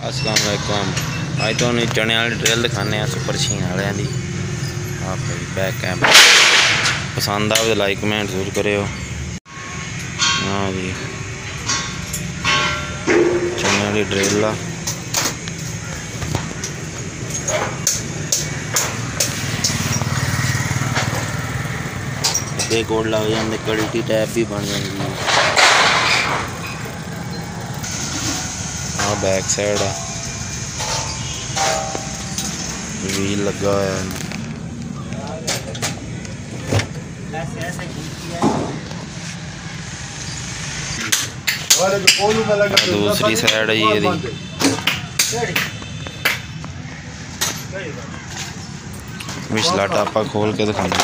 अस्सलाम वालेकुम। अज तो चने वाली ड्रिल दिखाने सुपर छीन वाले की। आप बैक कैमरा पसंद आए तो लाइक कमेंट जरूर करो। हाँ जी, चने वाली ड्रिल आ कोड लग जाते, कल्टी टैप भी बन जाती है। हाँ बैक साइड व्हील लगा है। दूसरी साइड है ये पिछला टापा खोल के दिखाना।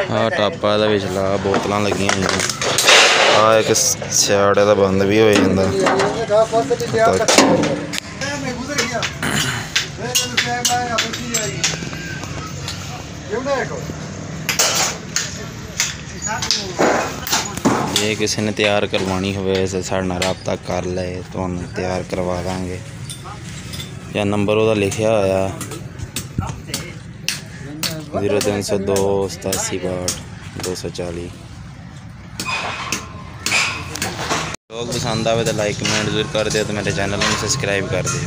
हाँ टापा का पिछला बोतल लगी हुई। एक साइड का बंद भी हो जाता। ये किसी ने तैयार करवानी हो साढ़े नाल राबता कर ले तो तैयार करवा देंगे। या नंबर वो लिखा होया 0302 87 240। लोग पसंद आए तो लाइक कमेंट जरूर कर दो, तो मेरे चैनल में सब्सक्राइब कर दो।